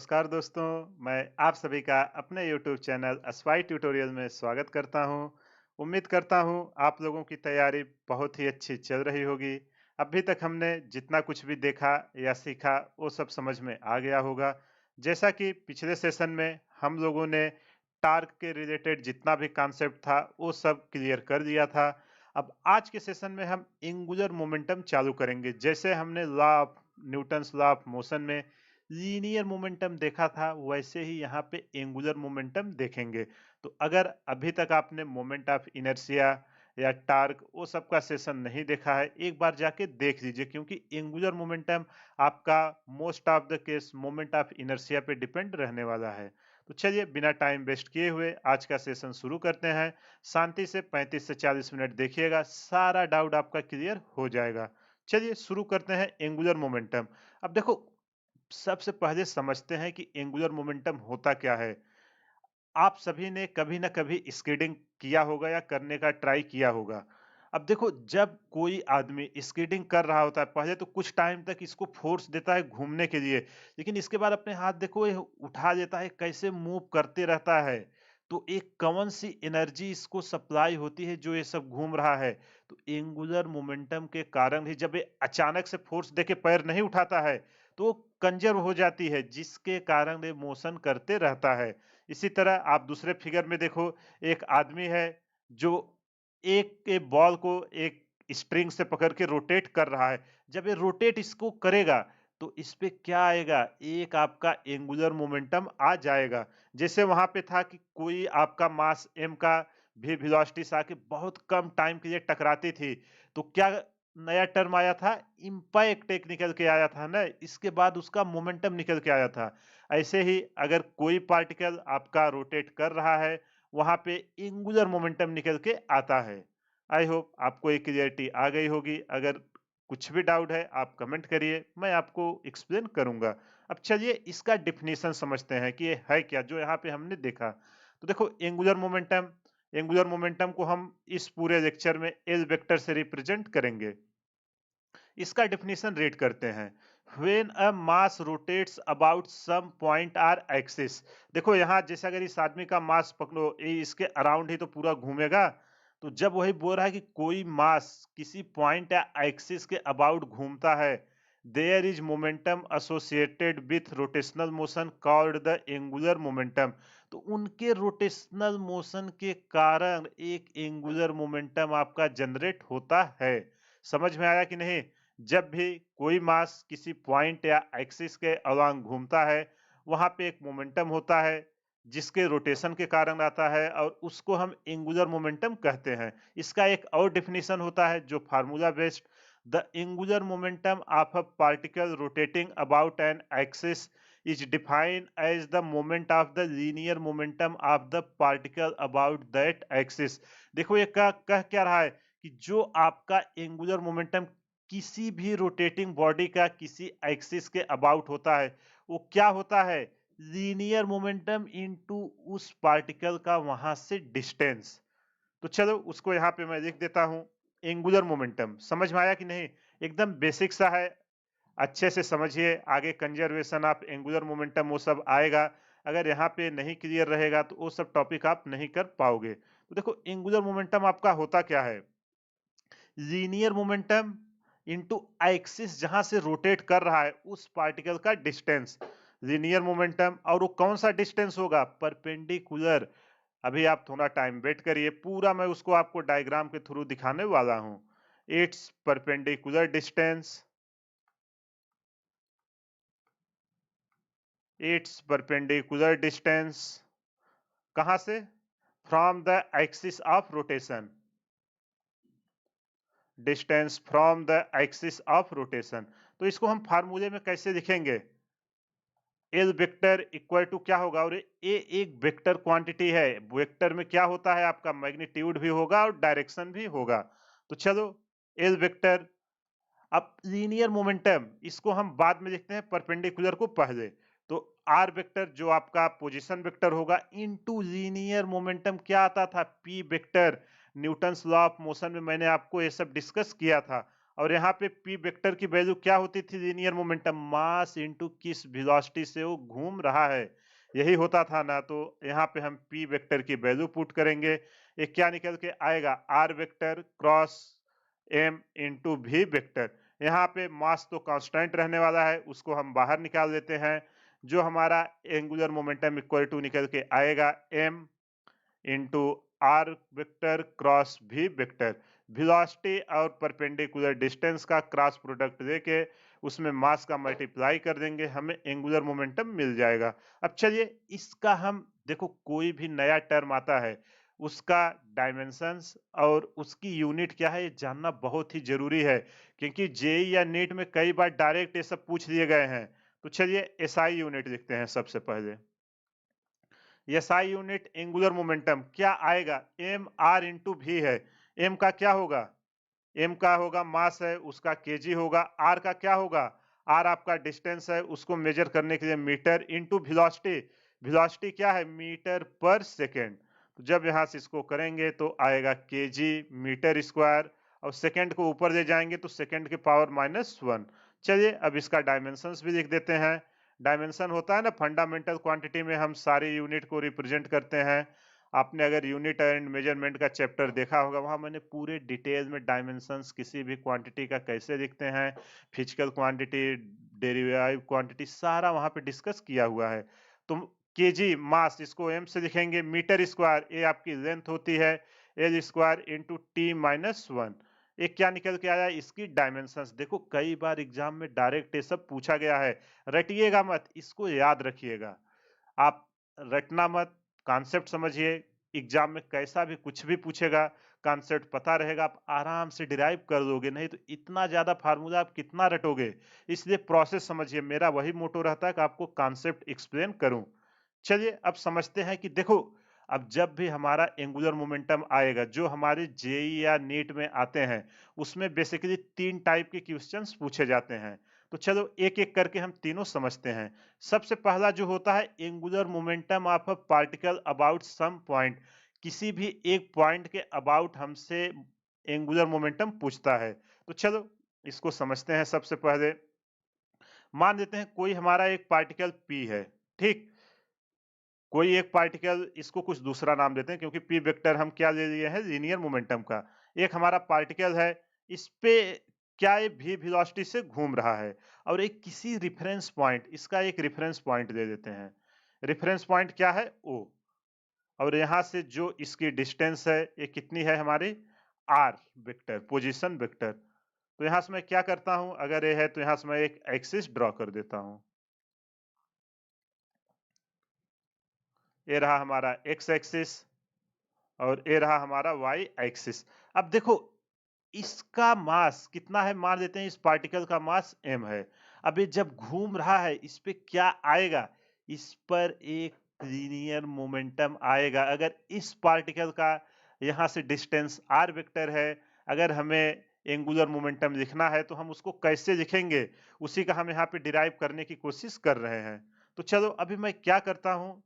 नमस्कार दोस्तों, मैं आप सभी का अपने YouTube चैनल अस्वाई ट्यूटोरियल में स्वागत करता हूं। उम्मीद करता हूं आप लोगों की तैयारी बहुत ही अच्छी चल रही होगी। अभी तक हमने जितना कुछ भी देखा या सीखा वो सब समझ में आ गया होगा। जैसा कि पिछले सेशन में हम लोगों ने टार्क के रिलेटेड जितना भी कॉन्सेप्ट था वो सब क्लियर कर दिया था। अब आज के सेशन में हम एंगुलर मोमेंटम चालू करेंगे। जैसे हमने law of Newton's law of motion में लीनियर मोमेंटम देखा था, वैसे ही यहाँ पे एंगुलर मोमेंटम देखेंगे। तो अगर अभी तक आपने मोमेंट ऑफ इनर्शिया या टार्क वो सब का सेशन नहीं देखा है, एक बार जाके देख लीजिए, क्योंकि एंगुलर मोमेंटम आपका most of the case moment of inertia पे डिपेंड रहने वाला है। तो चलिए बिना टाइम वेस्ट किए हुए आज का सेशन शुरू करते हैं। शांति से 35 से 40 मिनट देखिएगा, सारा डाउट आपका क्लियर हो जाएगा। चलिए शुरू करते हैं एंगुलर मोमेंटम। अब देखो, सबसे पहले समझते हैं कि एंगुलर मोमेंटम होता क्या है। आप सभी ने कभी ना कभी स्कीडिंग किया होगा या करने का ट्राई किया होगा। अब देखो, जब कोई आदमी स्कीडिंग कर रहा होता है, पहले तो कुछ टाइम तक इसको फोर्स देता है घूमने के लिए, लेकिन इसके बाद अपने हाथ देखो ये उठा देता है, कैसे मूव करते रहता है। तो एक कौन सी एनर्जी इसको सप्लाई होती है जो ये सब घूम रहा है। तो एंगुलर मोमेंटम के कारण ही जब ये अचानक से फोर्स देके पैर नहीं उठाता है, तो कंजर्व हो जाती है, जिसके कारण ये मोशन करते रहता है। इसी तरह आप दूसरे फिगर में देखो, एक आदमी है जो एक के बॉल को एक स्ट्रिंग से पकड़ के रोटेट कर रहा है। जब ये रोटेट इसको करेगा, तो इस पे क्या आएगा, एक आपका एंगुलर मोमेंटम आ जाएगा। जैसे वहां पे था कि कोई आपका मास एम का भी वेलोसिटी से आके बहुत कम टाइम के लिए टकराती थी, तो क्या नया टर्म आया था, इम्पैक्ट एक निकल के आया था ना, इसके बाद उसका मोमेंटम निकल के आया था। ऐसे ही अगर कोई पार्टिकल आपका रोटेट कर रहा है, वहां पे एंगुलर मोमेंटम निकल के आता है। आई होप आपको ये क्लियरिटी आ गई होगी। अगर कुछ भी डाउट है आप कमेंट करिए, मैं आपको एक्सप्लेन करूंगा। अब चलिए इसका डिफिनीशन समझते हैं कि ये है क्या जो यहाँ पे हमने देखा। तो देखो, एंगुलर मोमेंटम को हम इस पूरे लेक्चर में एल वेक्टर से रिप्रेजेंट करेंगे। इसका डेफिनेशन रीड करते हैं। When a mass rotates about some point or axis. देखो यहाँ जैसे अगर इस आदमी का मास पकड़ो, ये इसके अराउंड ही तो पूरा घूमेगा। तो जब वही बोल रहा है कि कोई मास किसी पॉइंट या एक्सिस के अबाउट घूमता है, there is momentum associated with rotational motion called the angular momentum. तो उनके रोटेशनल मोशन के कारण एक एंगुलर मोमेंटम आपका जनरेट होता है। समझ में आया कि नहीं? जब भी कोई मास किसी पॉइंट या एक्सिस के अलोंग घूमता है, वहां पे एक मोमेंटम होता है जिसके रोटेशन के कारण आता है, और उसको हम एंगुलर मोमेंटम कहते हैं। इसका एक और डेफिनेशन होता है जो formula based. The angular momentum of a particle rotating about an axis is defined as the moment of the linear momentum of the particle about that axis। देखो ये कह क्या रहा है कि जो आपका एंगुलर मोमेंटम किसी भी रोटेटिंग बॉडी का किसी एक्सिस के अबाउट होता है, वो क्या होता है, लीनियर मोमेंटम इनटू उस पार्टिकल का वहां से डिस्टेंस। तो चलो उसको यहाँ पे मैं लिख देता हूँ। एंगुलर मोमेंटम समझ में आया कि नहीं? एकदम बेसिक सा है, अच्छे से समझिए। आगे कंजर्वेशन ऑफ एंगुलर मोमेंटम वो सब आएगा। अगर यहाँ पे नहीं क्लियर रहेगा तो वो सब टॉपिक आप नहीं कर पाओगे। तो देखो, एंगुलर मोमेंटम आपका होता क्या है, लीनियर मोमेंटम इनटू एक्सिस जहां से रोटेट कर रहा है उस पार्टिकल का डिस्टेंस, लीनियर मोमेंटम। और वो कौन सा डिस्टेंस होगा, परपेंडिकुलर। अभी आप थोड़ा टाइम वेट करिए, पूरा मैं उसको आपको डायग्राम के थ्रू दिखाने वाला हूं। It's perpendicular distance, it's perpendicular distance कहां से, from the axis of rotation, distance from the axis of rotation. तो इसको हम फार्मूले में कैसे लिखेंगे, एल वेक्टर इक्वल टू क्या होगा, और ए एक वेक्टर क्वांटिटी है। वेक्टर में क्या होता है, आपका मैग्नीट्यूड भी होगा और डायरेक्शन भी होगा। तो चलो, एल वेक्टर। अब लीनियर मोमेंटम इसको हम बाद में लिखते हैं, परपेंडिकुलर को पहले। तो आर वेक्टर जो आपका पोजीशन वेक्टर होगा इनटू लीनियर मोमेंटम क्या आता था, P vector. Newton's law of motion में मैंने आपको ये सब डिस्कस किया था। और यहाँ पे p वेक्टर की वैल्यू क्या होती थी लीनियर मोमेंटम, मास इनटू किस वेलोसिटी से वो घूम रहा है, यही होता था ना। तो यहाँ पे हम p वेक्टर की वैल्यू पुट करेंगे, ये क्या निकल के आएगा, r vector cross m into v vector. यहाँ पे मास तो कांस्टेंट रहने वाला है, उसको हम बाहर निकाल देते हैं, जो हमारा एंगुलर मोमेंटम इक्वल टू निकल के आएगा m into r vector cross v vector. Velocity और परपेंडिकुलर डिस्टेंस का क्रॉस प्रोडक्ट लेके उसमें मास का मल्टीप्लाई कर देंगे, हमें एंगुलर मोमेंटम मिल जाएगा। अब चलिए इसका हम देखो, कोई भी नया टर्म आता है उसका डायमेंशंस और उसकी यूनिट क्या है ये जानना बहुत ही जरूरी है, क्योंकि जेई या नीट में कई बार डायरेक्ट ये सब पूछ लिए गए हैं। तो चलिए एसआई यूनिट लिखते हैं सबसे पहले। एसआई यूनिट एंगुलर मोमेंटम क्या आएगा, एम आर इंटू भी है। एम का क्या होगा, एम का होगा मास है उसका केजी होगा, आर का क्या होगा, आर आपका डिस्टेंस है उसको मेजर करने के लिए मीटर, इंटू वेलोसिटी, वेलोसिटी क्या है मीटर पर सेकेंड। तो जब यहां से इसको करेंगे तो आएगा केजी मीटर स्क्वायर, और सेकेंड को ऊपर ले जाएंगे तो सेकेंड के पावर -1। चलिए अब इसका डायमेंशंस भी लिख देते हैं। डायमेंशन होता है ना फंडामेंटल क्वांटिटी में हम सारी यूनिट को रिप्रेजेंट करते हैं। आपने अगर यूनिट एंड मेजरमेंट का चैप्टर देखा होगा, वहां मैंने पूरे डिटेल में डायमेंशंस किसी भी क्वांटिटी का कैसे लिखते हैं, फिजिकल क्वांटिटी, डेरिवेटिव क्वांटिटी, सारा वहां पे डिस्कस किया हुआ है। तो केजी मास इसको एम से लिखेंगे, मीटर स्क्वायर ये आपकी लेंथ होती है, एल स्क्वायर इंटू t-1। एक क्या निकल के आया, इसकी डायमेंशंस। देखो कई बार एग्जाम में डायरेक्ट ये सब पूछा गया है, रटिएगा मत, इसको याद रखिएगा। आप रटना मत, कॉन्सेप्ट समझिए। एग्जाम में कैसा भी कुछ भी पूछेगा, कॉन्सेप्ट पता रहेगा, आप आराम से डिराइव कर लोगे, नहीं तो इतना ज्यादा फार्मूला आप कितना रटोगे। इसलिए प्रोसेस समझिए, मेरा वही मोटो रहता है कि आपको कॉन्सेप्ट एक्सप्लेन करूं। चलिए अब समझते हैं कि देखो, अब जब भी हमारा एंगुलर मोमेंटम आएगा, जो हमारे जेई या नीट में आते हैं, उसमें बेसिकली 3 टाइप के क्वेश्चंस पूछे जाते हैं। तो चलो एक एक करके हम तीनों समझते हैं। सबसे पहला जो होता है, angular momentum of a particle about some point, किसी भी एक पॉइंट के अबाउट हमसे एंगुलर मोमेंटम पूछता है। तो चलो इसको समझते हैं। सबसे पहले मान लेते हैं कोई हमारा एक पार्टिकल पी है, ठीक, कोई एक पार्टिकल, इसको कुछ दूसरा नाम देते हैं क्योंकि पी वेक्टर हम क्या ले लिए हैं, लीनियर मोमेंटम का। एक हमारा पार्टिकल है, इस पे क्या ये भी वेलोसिटी से घूम रहा है, और एक किसी रेफरेंस पॉइंट, इसका एक रेफरेंस पॉइंट दे देते हैं। रेफरेंस पॉइंट क्या है, ओ, और यहां से जो इसकी डिस्टेंस है ये कितनी है हमारी, आर वेक्टर, पोजीशन वेक्टर। तो यहां से मैं क्या करता हूं, अगर ये है तो यहां से मैं एक एक्सिस ड्रॉ कर देता हूं। ये रहा हमारा एक्स एक्सिस और ये रहा हमारा वाई एक्सिस। अब देखो इसका मास कितना है, मान लेते हैं इस पार्टिकल का मास m है। अब ये जब घूम रहा है इस पे क्या आएगा, इस पर एक लीनियर मोमेंटम आएगा। अगर इस पार्टिकल का यहाँ से डिस्टेंस r वेक्टर है, अगर हमें एंगुलर मोमेंटम लिखना है तो हम उसको कैसे लिखेंगे, उसी का हम यहाँ पे डिराइव करने की कोशिश कर रहे हैं। तो चलो अभी मैं क्या करता हूँ,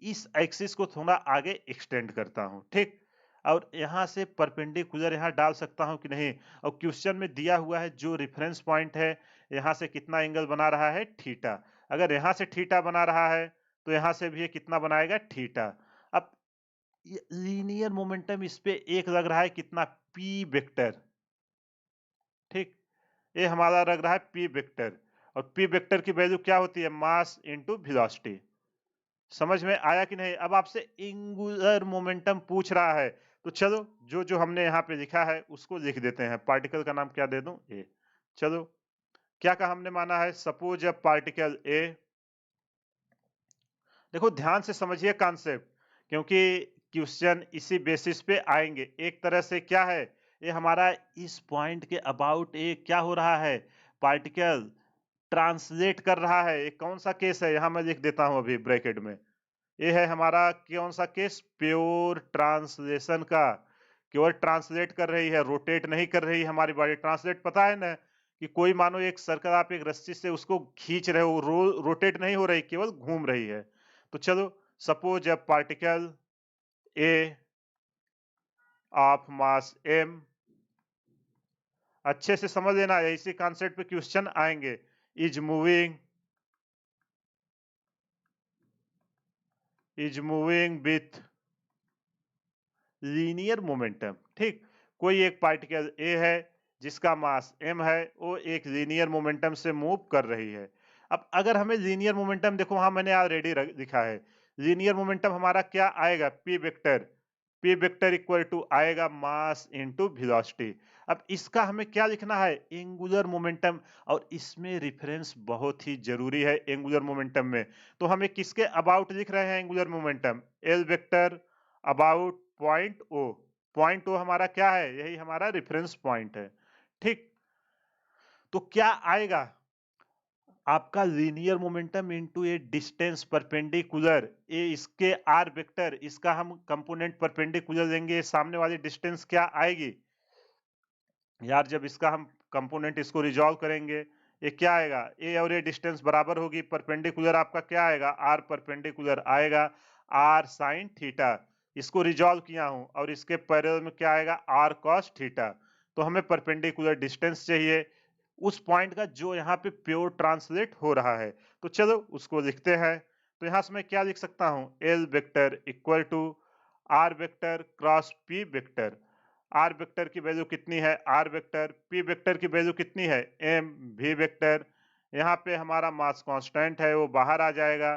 इस एक्सिस को थोड़ा आगे एक्सटेंड करता हूँ, ठीक, और यहाँ से परपेंडिकुलर यहाँ डाल सकता हूँ कि नहीं। और क्वेश्चन में दिया हुआ है जो रेफरेंस पॉइंट है, यहाँ से कितना एंगल बना रहा है, थीटा। अगर यहाँ से थीटा बना रहा है तो यहाँ से भी ये कितना बनाएगा, थीटा। अब लीनियर मोमेंटम इस पे एक लग रहा है कितना, पी वेक्टर, ठीक, ये हमारा लग रहा है पी वेक्टर। और पी वेक्टर की वैल्यू क्या होती है, मास इंटू वेलोसिटी। समझ में आया कि नहीं। अब आपसे एंगुलर मोमेंटम पूछ रहा है, तो चलो जो जो हमने यहाँ पे लिखा है उसको लिख देते हैं। पार्टिकल का नाम क्या दे दूं, ए। चलो क्या का हमने माना है, सपोज अ पार्टिकल ए। देखो ध्यान से समझिए कॉन्सेप्ट, क्योंकि क्वेश्चन इसी बेसिस पे आएंगे। एक तरह से क्या है, ये हमारा इस पॉइंट के अबाउट ये क्या हो रहा है, पार्टिकल ट्रांसलेट कर रहा है। ये कौन सा केस है, यहाँ मैं लिख देता हूं अभी ब्रैकेट में। ये है हमारा कौन सा केस, प्योर ट्रांसलेशन का। केवल ट्रांसलेट कर रही है, रोटेट नहीं कर रही हमारी बॉडी। ट्रांसलेट पता है ना, कि कोई मानो एक सर्कल आप एक रस्सी से उसको खींच रहे हो, रोटेट नहीं हो रही, केवल घूम रही है। तो चलो suppose a particle A of mass m अच्छे से समझ लेना, इसी कॉन्सेप्ट पे क्वेश्चन आएंगे। Is moving with linear momentum. ठीक, कोई एक पार्टिकल ए है जिसका मास m है, वो एक लीनियर मोमेंटम से मूव कर रही है। अब अगर हमें लीनियर मोमेंटम, देखो वहां मैंने ऑलरेडी लिखा है, लीनियर मोमेंटम हमारा क्या आएगा, पी वेक्टर इक्वल टू आएगा मास इनटू वेलोसिटी। अब इसका हमें क्या लिखना है, एंगुलर मोमेंटम, और इसमें रिफरेंस बहुत ही जरूरी है एंगुलर मोमेंटम में। तो हमें किसके अबाउट लिख रहे हैं angular momentum, L vector about point O हमारा क्या है, यही हमारा रेफरेंस पॉइंट है। ठीक, तो क्या आएगा आपका लीनियर मोमेंटम इनटू ए डिस्टेंस परपेंडिकुलर, ये इसके आर वेक्टर, इसका हम कंपोनेंट परपेंडिकुलर लेंगे, सामने वाली डिस्टेंस क्या आएगी यार, जब इसका हम कंपोनेंट इसको रिजॉल्व करेंगे, ये क्या आएगा, ए और ए डिस्टेंस बराबर होगी, परपेंडिकुलर आपका क्या आएगा, आर परपेंडिकुलर आएगा आर साइन थीटा। इसको रिजॉल्व किया हूं और इसके पैरेलल में क्या आएगा, आर कॉस थीटा। तो हमें परपेंडिकुलर डिस्टेंस चाहिए उस पॉइंट का जो यहाँ पे प्योर ट्रांसलेट हो रहा है। तो चलो उसको लिखते हैं। तो यहां से मैं क्या लिख सकता हूं, L vector equal to r vector cross p vector. R vector की वैल्यू कितनी है, आर वेक्टर, पी वेक्टर की वैल्यू कितनी है, एम वी वेक्टर। यहाँ पे हमारा मास कांस्टेंट है वो बाहर आ जाएगा,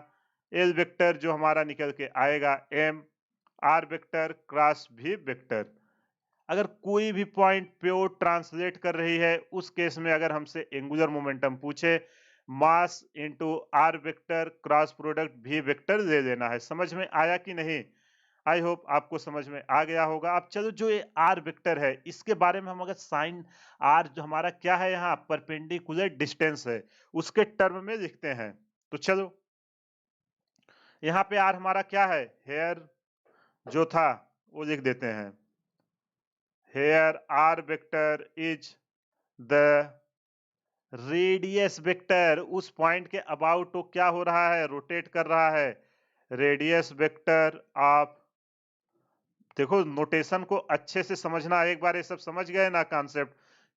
एल वेक्टर जो हमारा निकल के आएगा m r vector cross v vector. अगर कोई भी पॉइंट प्योर ट्रांसलेट कर रही है उस केस में अगर हमसे एंगुलर मोमेंटम पूछे, mass into r vector cross product v vector ले लेना है। समझ में आया कि नहीं, आई होप आपको समझ में आ गया होगा। अब चलो जो ये आर वेक्टर है इसके बारे में हम अगर साइन आर जो हमारा क्या है यहाँ परपेंडिकुलर डिस्टेंस है उसके टर्म में लिखते हैं। तो चलो यहाँ पे आर हमारा क्या है, हेयर जो था वो लिख देते हैं, here r vector is the radius vector, उस पॉइंट के अबाउट तो क्या हो रहा है, रोटेट कर रहा है, रेडियस वेक्टर ऑफ, देखो नोटेशन को अच्छे से समझना, एक बार ये सब समझ गए ना कॉन्सेप्ट,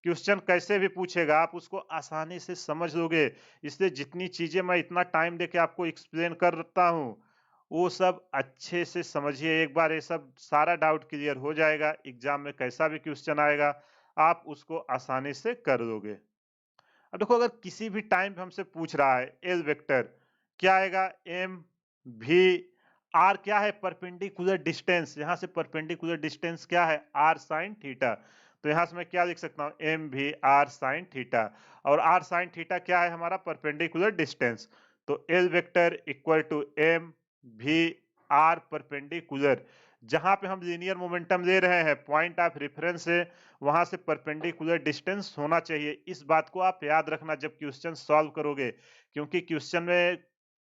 क्वेश्चन कैसे भी पूछेगा आप उसको आसानी से समझ लोगे। इसलिए जितनी चीजें मैं इतना टाइम देके आपको एक्सप्लेन करता हूँ वो सब अच्छे से समझिए, एक बार ये सब सारा डाउट क्लियर हो जाएगा, एग्जाम में कैसा भी क्वेश्चन आएगा आप उसको आसानी से कर लोगे। अब देखो अगर किसी भी टाइम पे हमसे पूछ रहा है एल वेक्टर क्या आएगा, एम भी आर क्या है, परपेंडिकुलर डिस्टेंस, यहां से परपेंडिकुलर डिस्टेंस क्या है, आर साइन थीटा। तो यहां से मैं क्या लिख सकता हूं, m v r sine theta, और आर साइन थीटा क्या है हमारा परपेंडिकुलर डिस्टेंस। तो L vector equal to m v r perpendicular, जहां पे हम लीनियर मोमेंटम ले रहे हैं पॉइंट ऑफ रेफरेंस से वहां से परपेंडिकुलर डिस्टेंस होना चाहिए। इस बात को आप याद रखना जब क्वेश्चन सॉल्व करोगे, क्योंकि क्वेश्चन में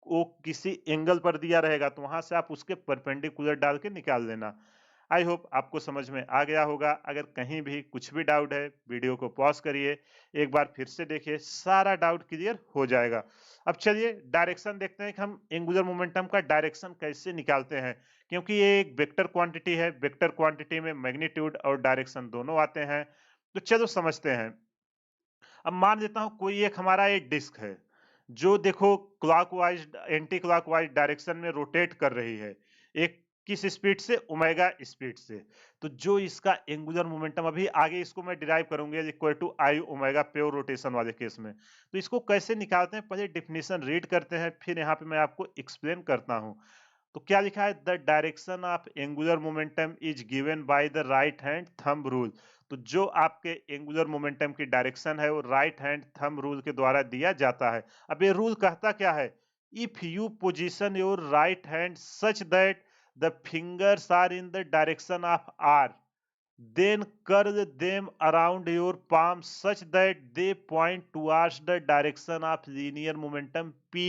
वो किसी एंगल पर दिया रहेगा तो वहां से आप उसके परपेंडिकुलर डाल के निकाल लेना। आई होप आपको समझ में आ गया होगा। अगर कहीं भी कुछ भी डाउट है वीडियो को पॉज करिए, एक बार फिर से देखिए, सारा डाउट क्लियर हो जाएगा। अब चलिए डायरेक्शन देखते हैं कि हम एंगुलर मोमेंटम का डायरेक्शन कैसे निकालते हैं, क्योंकि ये एक वेक्टर क्वांटिटी है, वेक्टर क्वांटिटी में मैग्नीट्यूड और डायरेक्शन दोनों आते हैं। तो चलो समझते हैं। अब मान लेता हूं कोई एक हमारा एक डिस्क है जो देखो क्लॉकवाइज एंटी क्लॉकवाइज डायरेक्शन में रोटेट कर रही है, एक किस स्पीड से, ओमेगा स्पीड से। तो जो इसका एंगुलर मोमेंटम अभी आगे इसको मैं डिराइव करूंगा equal to I omega pure rotation वाले केस में। तो इसको कैसे निकालते हैं, पहले डेफिनेशन रीड करते हैं फिर यहाँ पे मैं आपको एक्सप्लेन करता हूँ। तो क्या लिखा है, the direction of angular momentum is given by the right hand thumb rule. तो जो आपके एंगुलर मोमेंटम की डायरेक्शन है वो राइट हैंड थंब रूल के द्वारा दिया जाता है। अब ये रूल कहता क्या है, if you position your right hand such that the fingers are in the direction of r, then curl them around your palm such that they point towards the direction of linear momentum p।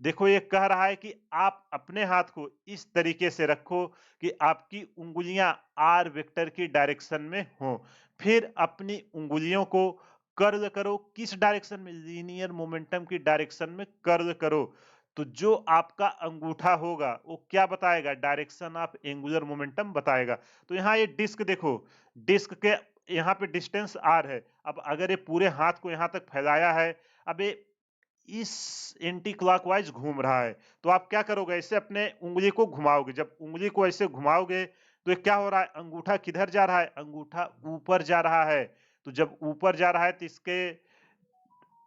देखो ये कह रहा है कि आप अपने हाथ को इस तरीके से रखो कि आपकी उंगलियां आर वेक्टर की डायरेक्शन में हो, फिर अपनी उंगलियों को कर्ल करो, किस डायरेक्शन में, लीनियर मोमेंटम की डायरेक्शन में कर्ल करो। तो जो आपका अंगूठा होगा वो क्या बताएगा, डायरेक्शन ऑफ एंगुलर मोमेंटम बताएगा। तो यहाँ ये डिस्क देखो, डिस्क के यहाँ पे डिस्टेंस r है। अब अगर ये पूरे हाथ को यहाँ तक फैलाया है, अब ये इस एंटी क्लॉकवाइज घूम रहा है, तो आप क्या करोगे, ऐसे अपने उंगली को घुमाओगे। जब उंगली को ऐसे घुमाओगे तो ये क्या हो रहा है, अंगूठा किधर जा रहा है, अंगूठा ऊपर जा रहा है। तो जब ऊपर जा रहा है तो इसके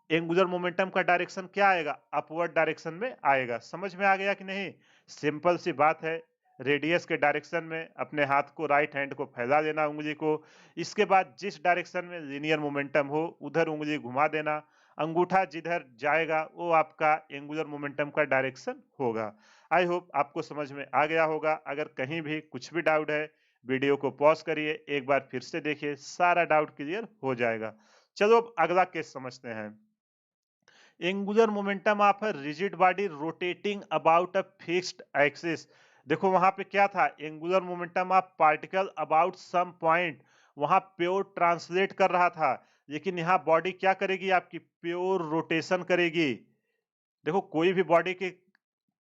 एंगुलर मोमेंटम का डायरेक्शन क्या आएगा, अपवर्ड डायरेक्शन में आएगा। समझ में आ गया कि नहीं? सिंपल सी बात है। रेडियस के डायरेक्शन में अपने हाथ को, राइट हैंड को फैला देना उंगली को। इसके बाद जिस डायरेक्शन में लीनियर मोमेंटम हो उधर उंगली घुमा देना। अंगूठा जिधर जाएगा वो आपका एंगुलर मोमेंटम का डायरेक्शन होगा। आई होप आपको समझ में आ गया होगा। अगर कहीं भी कुछ भी डाउट है, वीडियो को पॉज करिए, एक बार फिर से देखिए, सारा डाउट क्लियर हो जाएगा। चलो अब अगला केस समझते हैं। Angular momentum of a rigid body rotating about a fixed axis. देखो वहां पे क्या था, angular momentum of particle about some point, वहां प्योर ट्रांसलेट कर रहा था। लेकिन यहाँ बॉडी क्या करेगी, आपकी प्योर रोटेशन करेगी। देखो कोई भी बॉडी के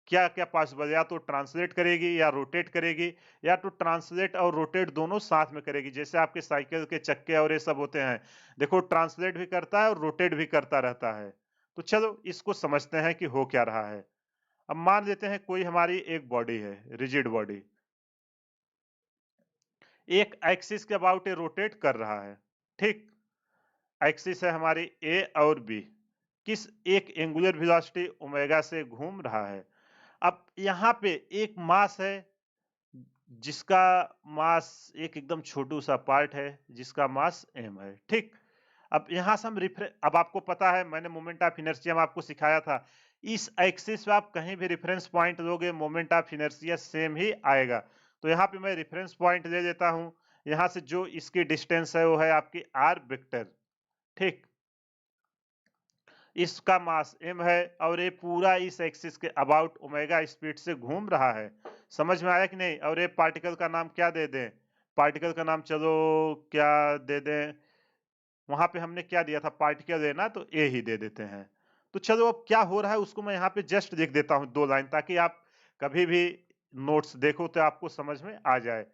क्या क्या पॉसिबल, या तो ट्रांसलेट करेगी या रोटेट करेगी, या तो ट्रांसलेट और रोटेट दोनों साथ में करेगी। जैसे आपके साइकिल के चक्के और ये सब होते हैं, देखो ट्रांसलेट भी करता है और रोटेट भी करता रहता है। तो चलो इसको समझते हैं कि हो क्या रहा है। अब मान लेते हैं कोई हमारी एक बॉडी है, रिजिड बॉडी, एक एक्सिस के अबाउट ये रोटेट कर रहा है। ठीक, एक्सिस है हमारी ए और बी, किस एक एंगुलर वेलोसिटी ओमेगा से घूम रहा है। अब यहाँ पे एक मास है जिसका मास एक एकदम छोटू सा पार्ट है जिसका मास m है। ठीक, अब यहां से हम अब आपको पता है, मैंने मोमेंट ऑफ इनर्शिया में आपको सिखाया था, इस एक्सिस पे आप कहीं भी रेफरेंस पॉइंट लोगे मोमेंट ऑफ इनर्शिया सेम ही आएगा। तो यहाँ पे मैं रेफरेंस पॉइंट ले लेता हूं, यहां से जो इसकी डिस्टेंस है वो है आपकी r वेक्टर। ठीक, इसका मास m है और ये पूरा इस एक्सिस के अबाउट ओमेगा स्पीड से घूम रहा है। समझ में आया कि नहीं? और ये पार्टिकल का नाम क्या दे दें, पार्टिकल का नाम चलो क्या दे दें, वहां पे हमने क्या दिया था, पार्टिकल है ना, तो ए ही दे देते हैं। तो चलो अब क्या हो रहा है उसको मैं यहाँ पे जस्ट लिख देता हूँ 2 लाइन, ताकि आप कभी भी नोट्स देखो तो आपको समझ में आ जाए।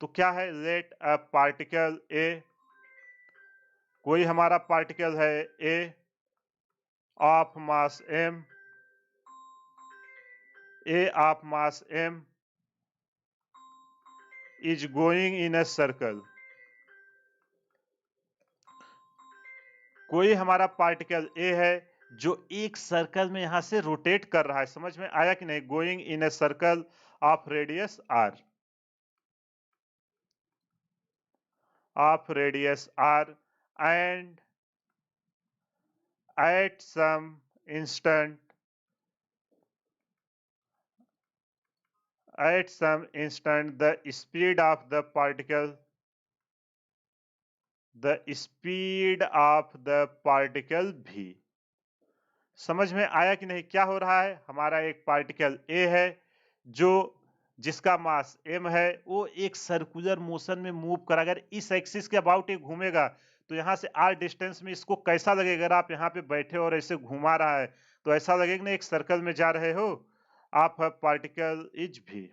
तो क्या है, लेट अ पार्टिकल ए, कोई हमारा पार्टिकल है A of mass m, A of mass m is going in a circle। कोई हमारा पार्टिकल A है जो एक सर्कल में यहां से रोटेट कर रहा है। समझ में आया कि नहीं? Going in a circle of radius r, of radius r, and at some instant, at some instant the speed of the particle, the speed of the particle v। समझ में आया कि नहीं? क्या हो रहा है, हमारा एक पार्टिकल ए है जो जिसका मास m है, वो एक सर्कुलर मोशन में मूव कर, अगर इस एक्सिस के अबाउट ये घूमेगा तो यहाँ से r डिस्टेंस में इसको कैसा लगेगा, अगर आप यहाँ पे बैठे और ऐसे घुमा रहा है तो ऐसा लगेगा ना एक सर्कल में जा रहे हो आप। पार्टिकल इज भी,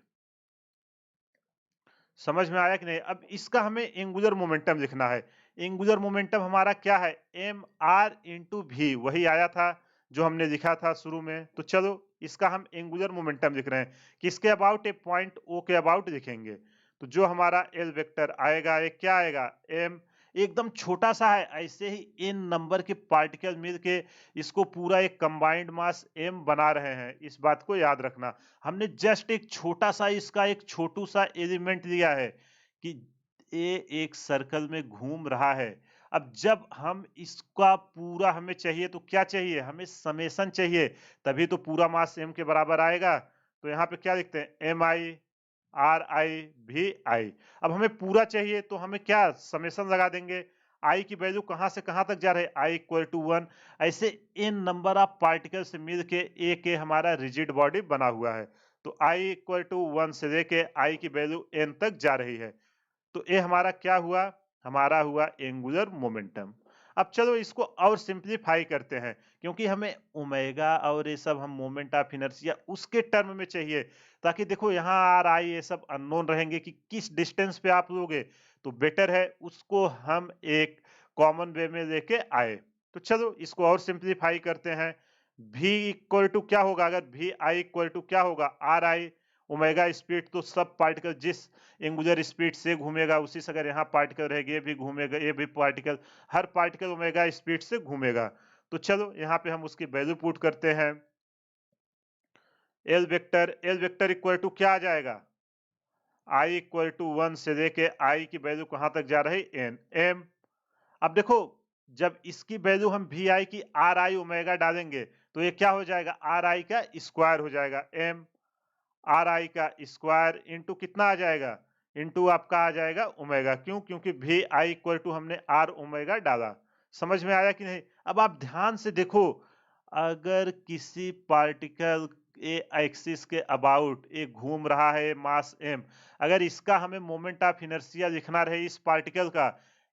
समझ में आया कि नहीं? अब इसका हमें एंगुलर मोमेंटम लिखना है। एंगुलर मोमेंटम हमारा क्या है, एम आर इंटू भी, वही आया था जो हमने लिखा था शुरू में। तो चलो इसका हम एंगुलर मोमेंटम लिख रहे हैं, किसके अबाउट, ए पॉइंट ओ के अबाउट लिखेंगे। तो जो हमारा एल वेक्टर आएगा, ये क्या आएगा, एम, एकदम छोटा सा है, ऐसे ही एन नंबर के पार्टिकल मिलके इसको पूरा एक कंबाइंड मास एम बना रहे हैं। इस बात को याद रखना, हमने जस्ट एक छोटा सा इसका एक छोटू सा एलिमेंट लिया है कि ये एक सर्कल में घूम रहा है। अब जब हम इसका पूरा हमें चाहिए तो क्या चाहिए, हमें समेशन चाहिए, तभी तो पूरा मास एम के बराबर आएगा। तो यहाँ पे क्या लिखते हैं, एम आई आर आई भी आई। अब हमें पूरा चाहिए तो हमें क्या समेशन लगा देंगे, आई की वैल्यू कहां से कहां तक जा रहे हैं, आई इक्वल टू 1। ऐसे इन नंबर ऑफ पार्टिकल से मिलके ए के हमारा रिजिड बॉडी बना हुआ है। तो आई इक्वल टू 1 से लेके आई की वैल्यू एन तक जा रही है। तो ये हमारा क्या हुआ, हमारा हुआ एंगुलर मोमेंटम। अब चलो इसको और सिंप्लीफाई करते हैं, क्योंकि हमें ओमेगा और ये सब हम मोमेंट ऑफ इनर्शिया उसके टर्म में चाहिए, ताकि देखो यहाँ आर आई ये सब अननोन रहेंगे कि किस डिस्टेंस पे आप लोगे। तो बेटर है उसको हम एक कॉमन वे में लेके आए। तो चलो इसको और सिंप्लीफाई करते हैं। v इक्वल टू क्या होगा, अगर vi इक्वल टू क्या होगा, ri ओमेगा स्पीड, तो सब पार्टिकल जिस एंगुलर स्पीड से घूमेगा उसी से अगर यहाँ पार्टिकल रहेगा, ये भी घूमेगा, ये भी पार्टिकल, हर पार्टिकल ओमेगा स्पीड से घूमेगा। तो चलो यहाँ पे हम उसकी वैल्यू पुट करते हैं। एल वेक्टर इक्वल टू क्या आ जाएगा, i इक्वल टू 1 से लेके i की वैल्यू कहां तक जा रही, n m। अब देखो जब इसकी वैल्यू हम vi की ri ओमेगा डालेंगे तो ये क्या हो जाएगा, ri का स्क्वायर हो जाएगा, m ri का स्क्वायर इंटू कितना आ जाएगा, इंटू आपका आ जाएगा ओमेगा। क्यों, क्योंकि vi इक्वल टू हमने r ओमेगा डाला। समझ में आया कि नहीं। अब आप ध्यान से देखो, अगर किसी पार्टिकल ए एक्सिस के अबाउट ये घूम रहा है मास m, अगर इसका हमें मोमेंट ऑफ इनर्शिया लिखना रहे इस पार्टिकल का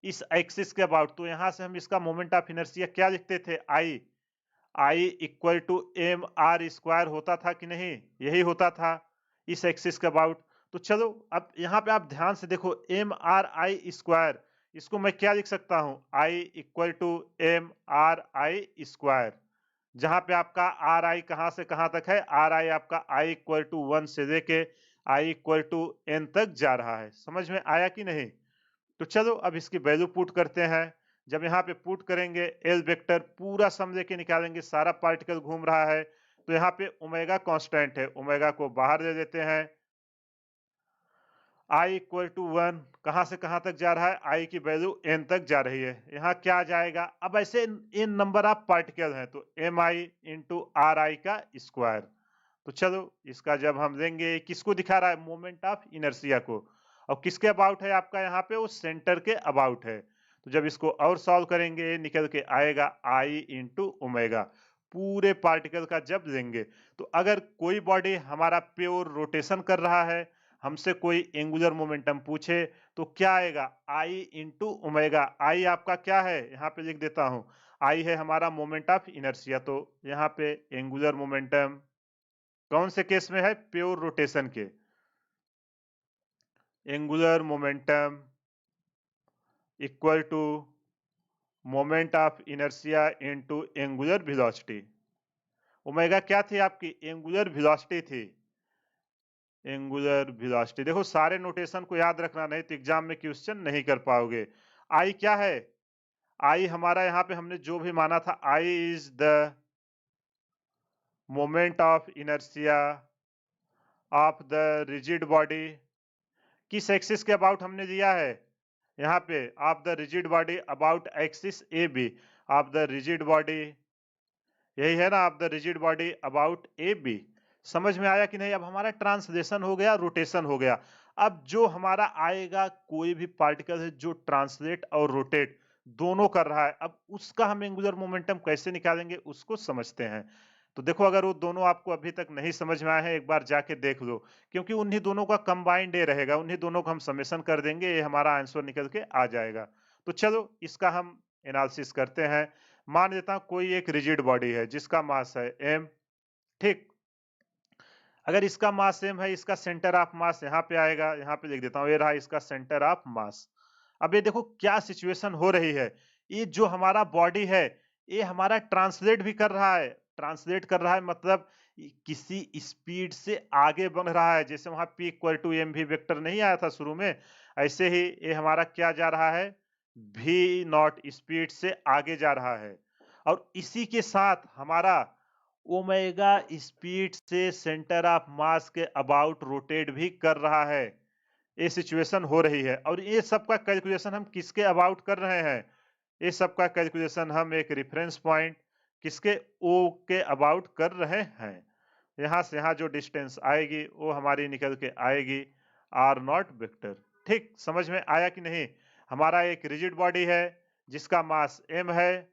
इस एक्सिस के अबाउट, तो यहां से हम इसका मोमेंट ऑफ इनर्शिया क्या लिखते थे, I equal to m are square होता था कि नहीं, यही होता था इस एक्सिस के अबाउट। तो चलो अब यहाँ पे आप ध्यान से देखो, एम आर आई स्क्वायर, इसको मैं क्या लिख सकता हूँ, I equal to m r I square, जहां पे आपका आर आई कहां से कहां तक है, आर आई आपका I इक्वल टू 1 से लेके I इक्वल टू n तक जा रहा है। समझ में आया कि नहीं। तो चलो अब इसकी वैल्यू पुट करते हैं। जब यहाँ पे पुट करेंगे एल वेक्टर पूरा सम लेके निकालेंगे, सारा पार्टिकल घूम रहा है, तो यहाँ पे ओमेगा कांस्टेंट है, ओमेगा को बाहर ले लेते हैं। i इक्वल टू 1 कहां से कहां तक जा रहा है, i की वैल्यू n तक जा रही है, यहाँ क्या आ जाएगा, अब ऐसे n नंबर ऑफ पार्टिकल हैं तो mi इंटू आर आई का स्क्वायर। तो चलो इसका जब हम लेंगे, किसको दिखा रहा है, मोमेंट ऑफ इनर्शिया को, और किसके अबाउट है आपका यहाँ पे, वो सेंटर के अबाउट है। तो जब इसको और सॉल्व करेंगे निकल के आएगा i इंटू ओमेगा, पूरे पार्टिकल का जब लेंगे। तो अगर कोई बॉडी हमारा प्योर रोटेशन कर रहा है, हमसे कोई एंगुलर मोमेंटम पूछे, तो क्या आएगा, i इंटू ओमेगा। आई आपका क्या है, यहाँ पे लिख देता हूँ, आई है हमारा मोमेंट ऑफ इनर्शिया। तो यहाँ पे एंगुलर मोमेंटम कौन से केस में है, प्योर रोटेशन के, angular momentum equal to moment of inertia into angular velocity. Omega क्या थी आपकी, एंगुलर वेलोसिटी थी, एंगुलर वेलोसिटी। देखो सारे नोटेशन को याद रखना, नहीं तो एग्जाम में क्वेश्चन नहीं कर पाओगे। आई क्या है, आई हमारा यहाँ पे हमने जो भी माना था, I is the moment of inertia of the rigid body. किस एक्सिस के अबाउट हमने दिया है, यहाँ पे of the rigid body about axis A B, of the rigid body, यही है ना, of the rigid body about A B. समझ में आया कि नहीं। अब हमारा ट्रांसलेशन हो गया, रोटेशन हो गया। अब जो हमारा आएगा, कोई भी पार्टिकल है जो ट्रांसलेट और रोटेट दोनों कर रहा है, अब उसका हम एंगुलर मोमेंटम कैसे निकालेंगे उसको समझते हैं। तो देखो अगर वो दोनों आपको अभी तक नहीं समझ में आए हैं, एक बार जाके देख लो, क्योंकि उन्हीं दोनों का कंबाइंड ए रहेगा, उन्हीं दोनों का हम समेशन कर देंगे, ये हमारा आंसर निकल के आ जाएगा। तो चलो इसका हम एनालिसिस करते हैं। मान लेता हूं कोई एक रिजिड बॉडी है जिसका मास है m, ठीक। अगर इसका मास m है, इसका सेंटर ऑफ मास यहाँ पे आएगा, यहाँ पे लिख देता हूँ, ये रहा इसका सेंटर ऑफ मास। अब ये देखो क्या सिचुएशन हो रही है, ये जो हमारा बॉडी है ये हमारा ट्रांसलेट भी कर रहा है, ट्रांसलेट कर रहा है मतलब किसी स्पीड से आगे बढ़ रहा है। जैसे वहां p इक्वल टू एम भी वेक्टर नहीं आया था शुरू में, ऐसे ही ये हमारा क्या जा रहा है, v नॉट स्पीड से आगे जा रहा है। और इसी के साथ हमारा ओमेगा स्पीड से सेंटर ऑफ मास के अबाउट रोटेट भी कर रहा है। ये सिचुएशन हो रही है, और ये सब का कैलकुलेशन हम किसके अबाउट कर रहे हैं, ये सब का कैलकुलेशन हम एक रेफरेंस पॉइंट किसके, ओ के अबाउट कर रहे हैं। यहाँ से यहाँ जो डिस्टेंस आएगी वो हमारी निकल के आएगी आर नॉट वेक्टर। ठीक, समझ में आया कि नहीं। हमारा एक रिजिड बॉडी है जिसका मास m है,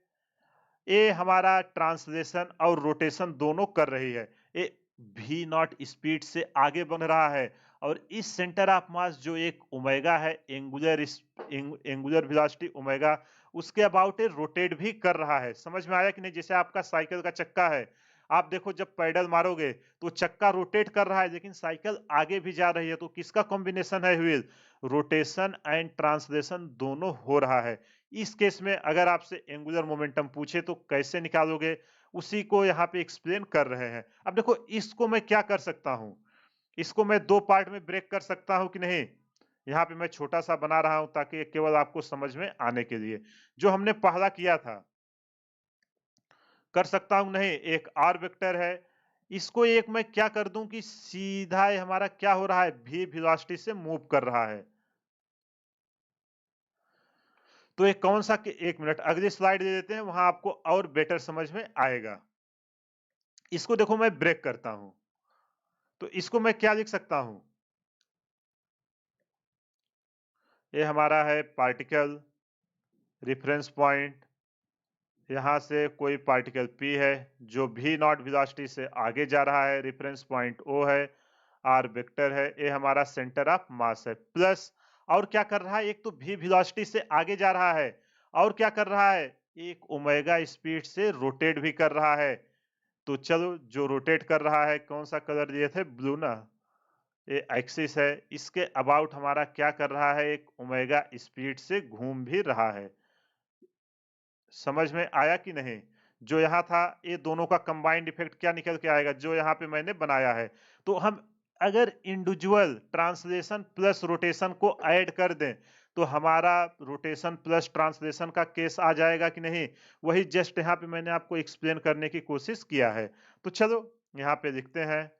ये हमारा ट्रांसलेशन और रोटेशन दोनों कर रही है, ये v नॉट स्पीड से आगे बढ़ रहा है, और इस सेंटर ऑफ मास जो एक ओमेगा है, एंगुलर वेलोसिटी ओमेगा, उसके अबाउट रोटेट भी कर रहा है। समझ में आया कि नहीं। जैसे आपका साइकिल का चक्का है, आप देखो जब पैडल मारोगे तो चक्का रोटेट कर रहा है लेकिन साइकिल आगे भी जा रही है, तो किसका कॉम्बिनेशन है व्हील? रोटेशन एंड ट्रांसलेशन दोनों हो रहा है। इस केस में अगर आपसे एंगुलर मोमेंटम पूछे तो कैसे निकालोगे, उसी को यहाँ पे एक्सप्लेन कर रहे हैं। अब देखो इसको मैं क्या कर सकता हूँ, इसको मैं दो पार्ट में ब्रेक कर सकता हूँ कि नहीं? यहाँ पे मैं छोटा सा बना रहा हूँ ताकि केवल आपको समझ में आने के लिए। जो हमने पहला किया था, कर सकता हूँ नहीं, एक आर वेक्टर है, इसको एक मैं क्या कर दूं कि सीधा ये हमारा क्या हो रहा है, v वेलोसिटी से मूव कर रहा है। तो ये कौन सा कि एक मिनट अगली स्लाइड दे देते हैं, वहां आपको और बेटर समझ में आएगा। इसको देखो मैं ब्रेक करता हूं, तो इसको मैं क्या लिख सकता हूं, ये हमारा है पार्टिकल रेफरेंस पॉइंट, यहाँ से कोई पार्टिकल P है जो v नॉट वेलोसिटी से आगे जा रहा है, रेफरेंस पॉइंट O है, R वेक्टर है, ये हमारा सेंटर ऑफ मास है, प्लस और क्या कर रहा है, एक तो v वेलोसिटी से आगे जा रहा है और क्या कर रहा है, एक ओमेगा स्पीड से रोटेट भी कर रहा है। तो चलो जो रोटेट कर रहा है, कौन सा कलर दिए थे, ब्लू ना, ये एक्सिस है, इसके अबाउट हमारा क्या कर रहा है, एक ओमेगा स्पीड से घूम भी रहा है। समझ में आया कि नहीं? जो यहाँ था, ये दोनों का कंबाइंड इफेक्ट क्या निकल के आएगा, जो यहाँ पे मैंने बनाया है। तो हम अगर इंडिविजुअल ट्रांसलेशन प्लस रोटेशन को ऐड कर दें तो हमारा रोटेशन प्लस ट्रांसलेशन का केस आ जाएगा कि नहीं? वही जस्ट यहाँ पे मैंने आपको एक्सप्लेन करने की कोशिश किया है। तो चलो यहाँ पे लिखते हैं,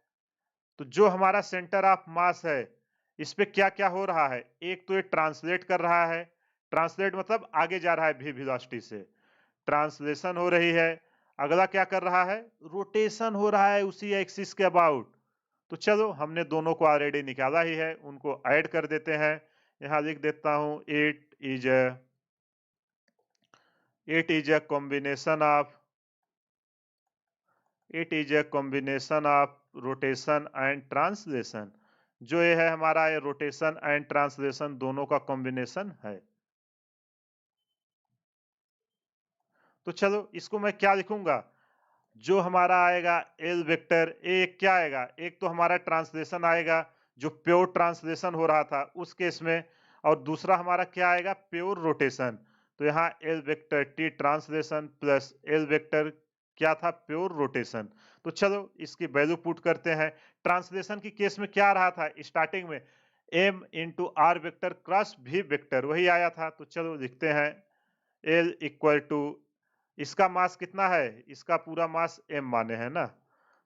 तो जो हमारा सेंटर ऑफ मास है, इस पे क्या क्या हो रहा है, एक तो ये ट्रांसलेट कर रहा है, ट्रांसलेट मतलब आगे जा रहा है v वेलोसिटी से, ट्रांसलेशन हो रही है, अगला क्या कर रहा है, रोटेशन हो रहा है उसी एक्सिस के अबाउट। तो चलो हमने दोनों को ऑलरेडी निकाला ही है, उनको ऐड कर देते हैं। यहाँ लिख देता हूं, it is a combination of rotation and translation. जो ये है हमारा, ये रोटेशन एंड ट्रांसलेशन दोनों का कॉम्बिनेशन है। तो चलो इसको मैं क्या लिखूंगा, जो हमारा आएगा एल वेक्टर, एक क्या आएगा, एक तो हमारा ट्रांसलेशन आएगा जो प्योर ट्रांसलेशन हो रहा था उस केस में, और दूसरा हमारा क्या आएगा, प्योर रोटेशन। तो यहाँ L vector T translation plus L vector क्या था, प्योर रोटेशन। तो चलो इसकी वैल्यू पुट करते हैं। ट्रांसलेशन की केस में क्या आ रहा था स्टार्टिंग में, m into r vector cross v vector, वही आया था। तो चलो लिखते हैं एल इक्वल टू, इसका मास कितना है, इसका पूरा मास m माने है ना,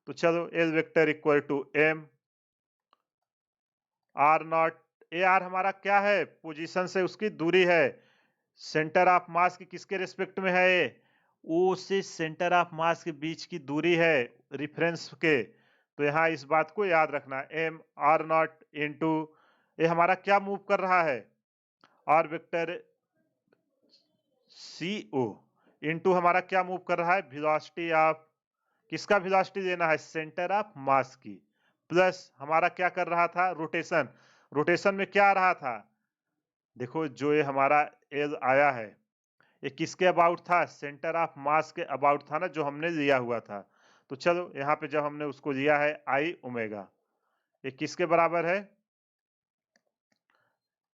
तो चलो L vector equal to m r naught, a r हमारा क्या है, पोजीशन से उसकी दूरी है, सेंटर ऑफ मास की किसके रिस्पेक्ट में है, ये ओ से सेंटर ऑफ मास के बीच की दूरी है रिफरेंस के। तो यहाँ इस बात को याद रखना, m आर नॉट इंटू, ये हमारा क्या मूव कर रहा है, r vector C O into हमारा क्या मूव कर रहा है, वेलोसिटी ऑफ, किसका वेलोसिटी लेना है, सेंटर ऑफ मास की, प्लस हमारा क्या कर रहा था, रोटेशन। रोटेशन में क्या आ रहा था, देखो जो ये हमारा एल आया है, ये किसके अबाउट था, सेंटर ऑफ मास के अबाउट था ना, जो हमने लिया हुआ था। तो चलो यहाँ पे जब हमने उसको लिया है आई ओमेगा, ये किसके बराबर है,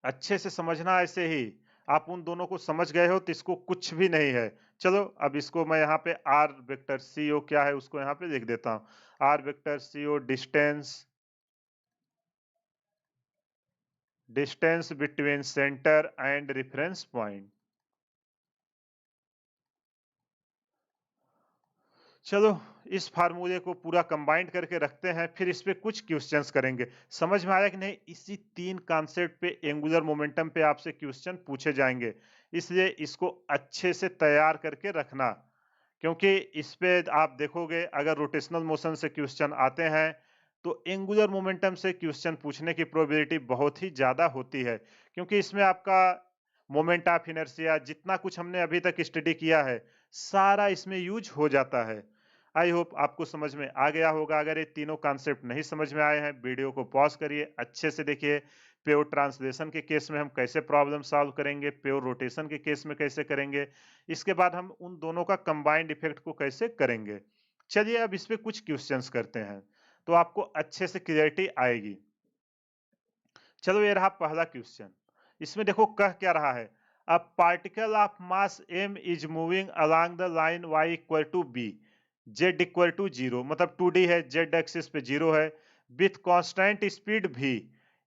अच्छे से समझना, ऐसे ही आप उन दोनों को समझ गए हो तो इसको कुछ भी नहीं है। चलो अब इसको मैं यहाँ पे आर वेक्टर सी ओ क्या है उसको यहाँ पे लिख देता हूँ, r vector C O distance between centre and reference point. चलो इस फार्मूले को पूरा कंबाइंड करके रखते हैं, फिर इस पे कुछ क्वेश्चंस करेंगे। समझ में आया कि नहीं, इसी तीन कॉन्सेप्ट पे एंगुलर मोमेंटम पे आपसे क्वेश्चन पूछे जाएंगे, इसलिए इसको अच्छे से तैयार करके रखना, क्योंकि इस पे आप देखोगे अगर रोटेशनल मोशन से क्वेश्चन आते हैं तो एंगुलर मोमेंटम से क्वेश्चन पूछने की प्रोबेबिलिटी बहुत ही ज्यादा होती है, क्योंकि इसमें आपका मोमेंट ऑफ इनर्शिया जितना कुछ हमने अभी तक स्टडी किया है सारा इसमें यूज हो जाता है। आई होप आपको समझ में आ गया होगा। अगर ये तीनों कॉन्सेप्ट नहीं समझ में आए हैं, वीडियो को पॉज करिए, अच्छे से देखिए, प्योर ट्रांसलेशन के केस में हम कैसे प्रॉब्लम सॉल्व करेंगे, प्योर रोटेशन के केस में कैसे करेंगे, इसके बाद हम उन दोनों का कंबाइंड इफेक्ट को कैसे करेंगे। चलिए अब इस पे कुछ क्वेश्चंस करते हैं, तो आपको अच्छे से क्लियरिटी आएगी। चलो ये रहा पहला क्वेश्चन। इसमें देखो कह क्या रहा है, a particle of mass m is moving along the line y equal to b, z equal to 0, मतलब 2D है, z एक्सिस पे 0 है, with constant speed v,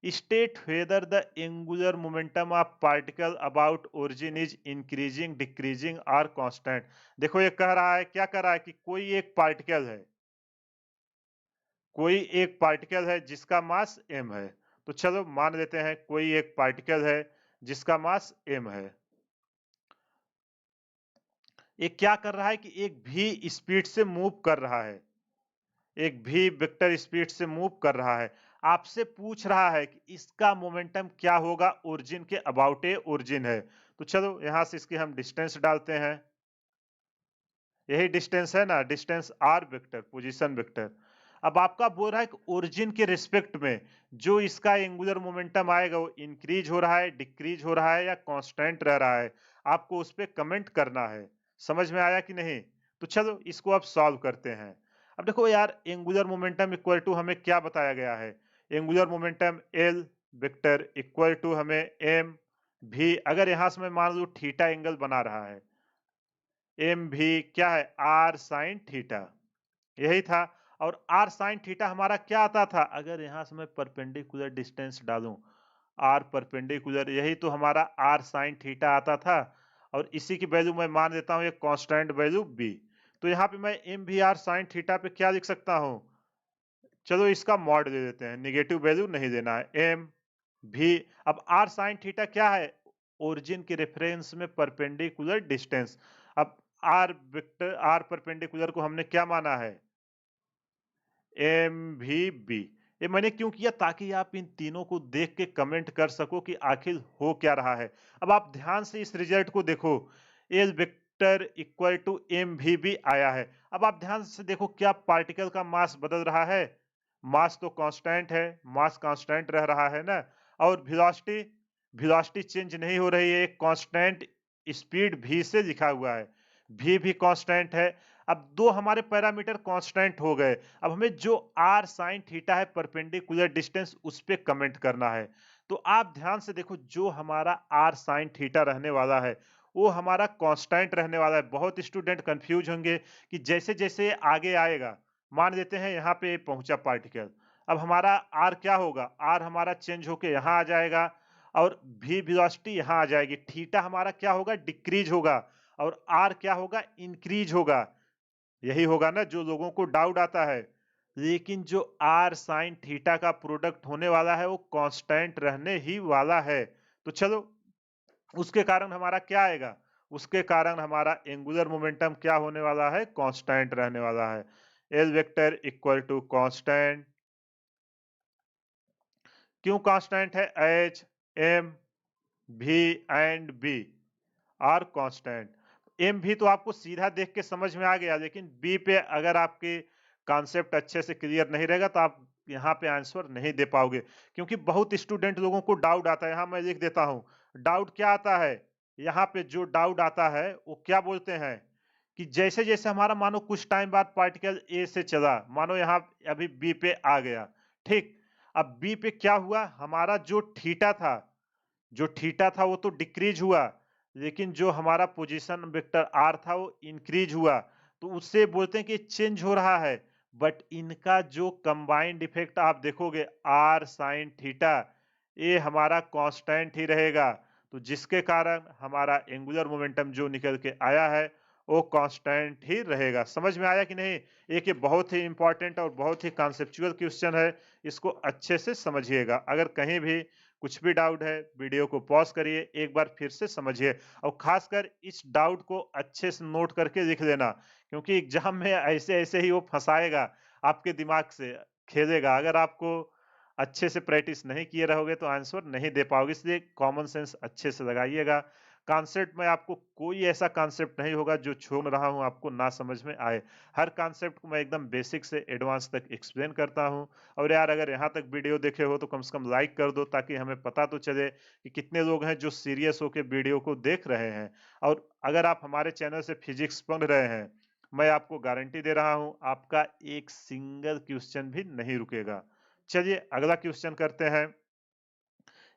state whether the angular momentum of particle about origin is increasing, decreasing और constant. देखो ये कह रहा है, क्या कह रहा है कि कोई एक पार्टिकल है, कोई एक पार्टिकल है जिसका मास m है। तो चलो मान लेते हैं कोई एक पार्टिकल है जिसका मास m है। ये क्या कर रहा है कि एक v स्पीड से मूव कर रहा है, एक v वेक्टर स्पीड से मूव कर रहा है। आपसे पूछ रहा है कि इसका मोमेंटम क्या होगा ओरिजिन के अबाउट ए ओरिजिन है। तो चलो यहां से इसकी हम डिस्टेंस डालते हैं, यही डिस्टेंस है ना, distance r vector, position vector. अब आपका बोल रहा है कि ओरिजिन के रिस्पेक्ट में जो इसका एंगुलर मोमेंटम आएगा वो इंक्रीज हो रहा है, डिक्रीज हो रहा है या कांस्टेंट रह रहा है, आपको उस पर कमेंट करना है। समझ में आया कि नहीं? तो चलो इसको अब सॉल्व करते हैं। अब देखो यार, एंगुलर मोमेंटम इक्वल टू हमें क्या बताया गया है, angular momentum L vector equal to हमें एम भी, अगर यहां से मैं मान लू थीटा एंगल बना रहा है, एम भी क्या है, आर साइन थीटा, यही था। और आर साइन थीटा हमारा क्या आता था, अगर यहां से मैं परपेंडिकुलर डिस्टेंस डालूं, आर परपेंडिकुलर, यही तो हमारा आर साइन थीटा आता था। और इसी की वैल्यू मैं मान देता हूं एक कांस्टेंट वैल्यू बी। तो यहाँ पे मैं M v r sine theta पे क्या लिख सकता हूं, चलो इसका मॉड दे देते हैं, निगेटिव वैल्यू नहीं देना है, एम भी। अब आर साइन थीटा क्या है, ओरिजिन के रेफरेंस में परपेंडिकुलर डिस्टेंस। अब आर वेक्टर, आर परपेंडिकुलर को हमने क्या माना है, एम भी बी। ये मैंने क्यों किया, ताकि आप इन तीनों को देख के कमेंट कर सको कि आखिर हो क्या रहा है। अब आप ध्यान से इस रिजल्ट को देखो, L vector equal to m v b आया है। अब आप ध्यान से देखो, क्या पार्टिकल का मास बदल रहा है, मास तो कांस्टेंट है, मास कांस्टेंट रह रहा है ना। और वेलोसिटी, वेलोसिटी चेंज नहीं हो रही है, एक कांस्टेंट स्पीड v से लिखा हुआ है, v भी कांस्टेंट है। अब दो हमारे पैरामीटर कांस्टेंट हो गए। अब हमें जो r sin थीटा है परपेंडिकुलर डिस्टेंस, उस पे कमेंट करना है। तो आप ध्यान से देखो, जो हमारा r sin थीटा रहने वाला है वो हमारा कांस्टेंट रहने वाला है। बहुत स्टूडेंट कंफ्यूज होंगे कि जैसे जैसे ये आगे आएगा, मान लेते हैं यहाँ पे पहुंचा पार्टिकल, अब हमारा r क्या होगा, r हमारा चेंज होके यहाँ आ जाएगा और v वेलोसिटी यहाँ आ जाएगी, थीटा हमारा क्या होगा, डिक्रीज होगा, और r क्या होगा, इंक्रीज होगा। यही होगा ना जो लोगों को डाउट आता है। लेकिन जो आर साइन थीटा का प्रोडक्ट होने वाला है वो कांस्टेंट रहने ही वाला है। तो चलो उसके कारण हमारा क्या आएगा, उसके कारण हमारा एंगुलर मोमेंटम क्या होने वाला है, कांस्टेंट रहने वाला है। L vector equal to constant, क्यों कांस्टेंट है, h m v and b are constant. M v तो आपको सीधा देख के समझ में आ गया, लेकिन बी पे अगर आपके कॉन्सेप्ट अच्छे से क्लियर नहीं रहेगा तो आप यहाँ पे आंसर नहीं दे पाओगे। क्योंकि बहुत स्टूडेंट लोगों को डाउट आता है, यहाँ मैं लिख देता हूँ, डाउट क्या आता है, यहाँ पे जो डाउट आता है वो क्या बोलते हैं कि जैसे जैसे हमारा मानो कुछ टाइम बाद पार्टिकल ए से चला, मानो यहाँ अभी बी पे आ गया, ठीक। अब बी पे क्या हुआ, हमारा जो थीटा था, जो थीटा था वो तो डिक्रीज हुआ, लेकिन जो हमारा पोजीशन वेक्टर आर था वो इंक्रीज हुआ। तो उससे बोलते हैं कि चेंज हो रहा है। बट इनका जो कंबाइंड इफेक्ट आप देखोगे, आर साइन थीटा, ये हमारा कांस्टेंट ही रहेगा। तो जिसके कारण हमारा एंगुलर मोमेंटम जो निकल के आया है वो कांस्टेंट ही रहेगा। समझ में आया कि नहीं? एक ये बहुत ही इंपॉर्टेंट और बहुत ही कॉन्सेप्चुअल क्वेश्चन है, इसको अच्छे से समझिएगा। अगर कहीं भी कुछ भी डाउट है, वीडियो को पॉज करिए, एक बार फिर से समझिए, और खासकर इस डाउट को अच्छे से नोट करके लिख लेना, क्योंकि एग्जाम में ऐसे ऐसे ही वो फंसाएगा, आपके दिमाग से खेलेगा। अगर आपको अच्छे से प्रैक्टिस नहीं किए रहोगे तो आंसर नहीं दे पाओगे, इसलिए कॉमन सेंस अच्छे से लगाइएगा। कॉन्सेप्ट में आपको कोई ऐसा कॉन्सेप्ट नहीं होगा जो छोड़ रहा हूं आपको ना समझ में आए। हर कॉन्सेप्ट को मैं एकदम बेसिक से एडवांस तक एक्सप्लेन करता हूं। और यार, अगर यहाँ तक वीडियो देखे हो तो कम से कम लाइक कर दो, ताकि हमें पता तो चले कि कितने लोग हैं जो सीरियस होकर वीडियो को देख रहे हैं। और अगर आप हमारे चैनल से फिजिक्स पढ़ रहे हैं मैं आपको गारंटी दे रहा हूं आपका एक सिंगल क्वेश्चन भी नहीं रुकेगा। चलिए अगला क्वेश्चन करते हैं।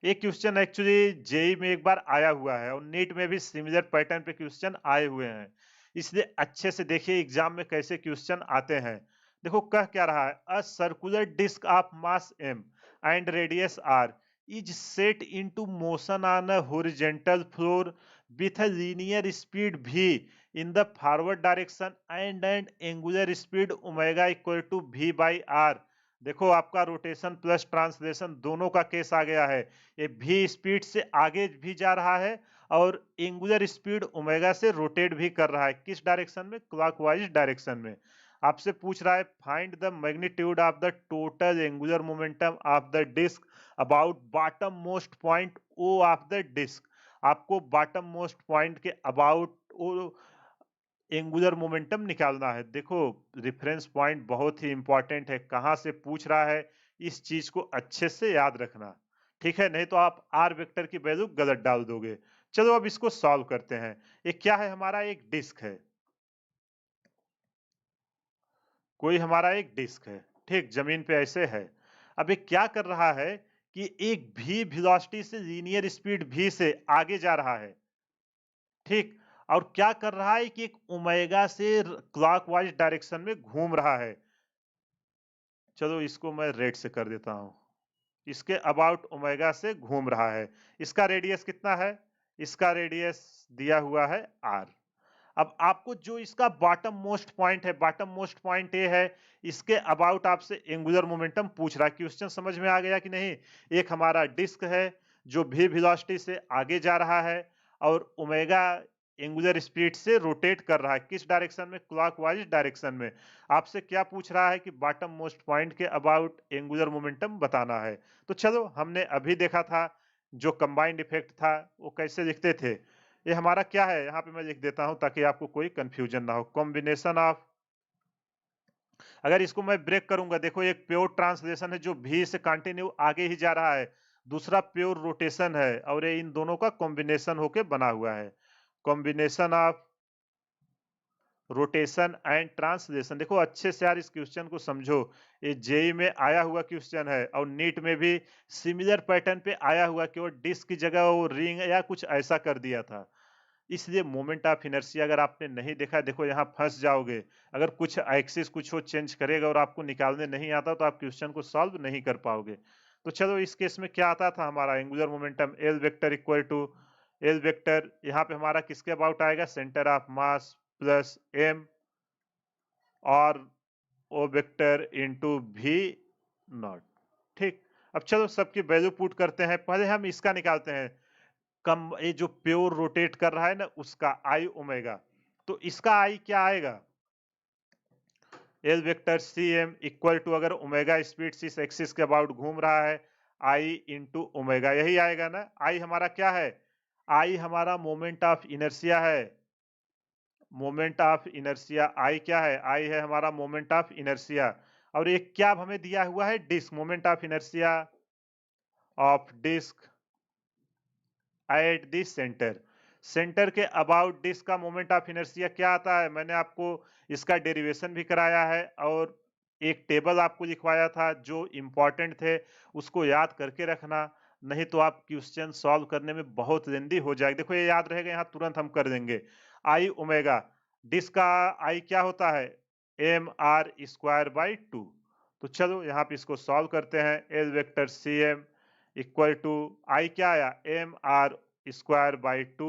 एक क्वेश्चन एक्चुअली जेई में एक बार आया हुआ है और नीट में भी सिमिलर पैटर्न पे क्वेश्चन आए हुए हैं, इसलिए अच्छे से देखिए एग्जाम में कैसे क्वेश्चन आते हैं। देखो कह क्या रहा है, a circular disc of mass m and radius r is set into motion on a horizontal floor with a linear speed v in the forward direction and an angular speed omega equal to v by r। देखो आपका rotation plus translation दोनों का case आ गया है। ये भी speed से आगे भी जा रहा है और एंगुलर स्पीड ओमेगा से रोटेट भी कर रहा है। किस डायरेक्शन में? क्लॉकवाइज डायरेक्शन में। आपसे पूछ रहा है find the magnitude of the total angular momentum of the disc about bottom most point O of the disc. आपको बॉटम मोस्ट पॉइंट के अबाउट ओ एंगुलर मोमेंटम निकालना है। देखो रेफरेंस पॉइंट बहुत ही इंपॉर्टेंट है, कहां से पूछ रहा है इस चीज को अच्छे से याद रखना, ठीक है? नहीं तो आप आर वेक्टर की वैल्यू गलत डाल दोगे। चलो अब इसको सॉल्व करते हैं। ये क्या है? हमारा एक डिस्क है, कोई हमारा एक डिस्क है, ठीक, जमीन पे ऐसे है। अब ये क्या कर रहा है कि एक भी वेलोसिटी से लीनियर स्पीड v से आगे जा रहा है, ठीक, और क्या कर रहा है कि एक ओमेगा से क्लॉकवाइज डायरेक्शन में घूम रहा है। चलो इसको मैं रेड से कर देता हूं। इसके अबाउट ओमेगा से घूम रहा है। इसका रेडियस कितना है? इसका रेडियस दिया हुआ है r। अब आपको जो इसका बॉटम मोस्ट पॉइंट है, बॉटम मोस्ट पॉइंट ये है, इसके अबाउट आपसे एंगुलर मोमेंटम पूछ रहा है। क्वेश्चन समझ में आ गया कि नहीं? एक हमारा डिस्क है जो भी वेलोसिटी से आगे जा रहा है और ओमेगा एंगुलर स्पीड से रोटेट कर रहा है। किस डायरेक्शन में? क्लॉकवाइज डायरेक्शन में। आपसे क्या पूछ रहा है कि बॉटम मोस्ट पॉइंट के अबाउट एंगुलर मोमेंटम बताना है। तो चलो हमने अभी देखा था जो कंबाइंड इफेक्ट था वो कैसे लिखते थे। ये हमारा क्या है? यहाँ पे मैं लिख देता हूं ताकि आपको कोई कंफ्यूजन ना हो। कॉम्बिनेशन ऑफ, अगर इसको मैं ब्रेक करूंगा, देखो एक प्योर ट्रांसलेशन है जो भी से कंटिन्यू आगे ही जा रहा है, दूसरा प्योर रोटेशन है और ये इन दोनों का कॉम्बिनेशन होके बना हुआ है। Combination of rotation and translation. देखो अच्छे से यार इस क्वेश्चन को समझो, ये जेई में आया हुआ क्वेश्चन है और नीट में भी सिमिलर पैटर्न पे आया हुआ कि वो डिस्क की जगह वो रिंग या कुछ ऐसा कर दिया था। इसलिए मोमेंट ऑफ इनर्शिया अगर आपने नहीं देखा, देखो यहाँ फंस जाओगे। अगर कुछ एक्सिस कुछ हो चेंज करेगा और आपको निकालने नहीं आता तो आप क्वेश्चन को सॉल्व नहीं कर पाओगे। तो चलो इस केस में क्या आता था हमारा angular momentum L vector equal to L vector, यहाँ पे हमारा किसके अबाउट आएगा? Centre of mass plus m r O vector into v naught, ठीक। अब चलो सबकी वैल्यू पुट करते हैं। पहले हम इसका निकालते हैं, कम ये जो प्योर रोटेट कर रहा है ना उसका आई ओमेगा। तो इसका आई क्या आएगा? L vector C M equal to, अगर ओमेगा स्पीड से इस एक्सिस के अबाउट घूम रहा है, आई इंटू ओमेगा, यही आएगा ना। आई हमारा क्या है? आई हमारा मोमेंट ऑफ इनर्शिया है। मोमेंट ऑफ इनर्शिया आई क्या है? आई है हमारा मोमेंट ऑफ इनर्शिया। और एक क्या हमें दिया हुआ है? Disc, moment of inertia of disc at the centre. Centre के अबाउट डिस्क का मोमेंट ऑफ इनर्शिया क्या आता है? मैंने आपको इसका डेरिवेशन भी कराया है और एक टेबल आपको लिखवाया था, जो इंपॉर्टेंट थे उसको याद करके रखना, नहीं तो आप क्वेश्चन सॉल्व करने में बहुत लेंदी हो जाएगा। देखो ये याद रहेगा, यहाँ तुरंत हम कर देंगे। आई ओमेगा, डिस्क का आई क्या होता है? M are square by two. तो चलो यहाँ पे इसको सॉल्व करते हैं। L vector C M equal to I क्या आया? M are square by two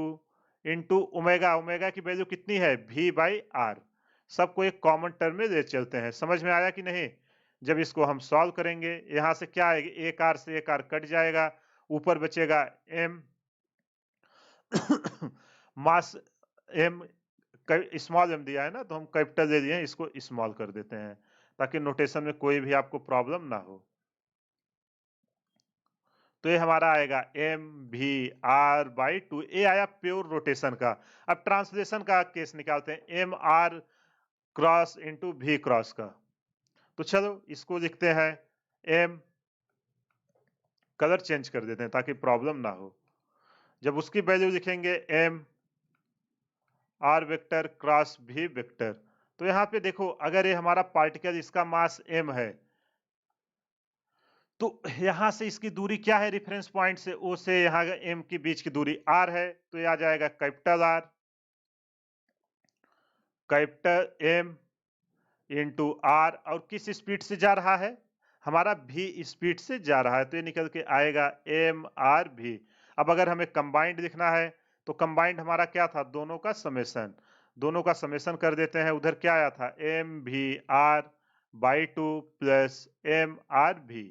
into omega, omega की वैल्यू कितनी है? V by R. सबको एक कॉमन टर्म में ले चलते हैं। समझ में आया कि नहीं? जब इसको हम सॉल्व करेंगे यहां से क्या आएगा? एक आर से एक आर कट जाएगा, ऊपर बचेगा एम मास एम, स्मॉल एम दिया है ना तो हम कैपिटल ले लिए, इसको स्मॉल कर देते हैं ताकि नोटेशन में कोई भी आपको प्रॉब्लम ना हो। तो ये हमारा आएगा M v R by two. ये आया प्योर रोटेशन का। अब ट्रांसलेशन का केस निकालते हैं, एम आर क्रॉस इंटू भी क्रॉस का। तो चलो इसको लिखते हैं एम, कलर चेंज कर देते हैं ताकि प्रॉब्लम ना हो। जब उसकी वैल्यू लिखेंगे M r vector cross v vector, तो यहाँ पे देखो, अगर ये हमारा पार्टिकल, इसका मास m है, तो यहाँ से इसकी दूरी क्या है? रेफरेंस पॉइंट से O से यहाँ m के बीच की दूरी r है, तो ये आ जाएगा capital R, capital M into R, और किस स्पीड से जा रहा है? हमारा v स्पीड से जा रहा है, तो ये निकल के आएगा mRv। अब अगर हमें कंबाइंड लिखना है, तो कंबाइंड हमारा क्या था? दोनों का समेशन, दोनों का समेशन कर देते हैं। उधर क्या आया था? mvr/2 plus mrv।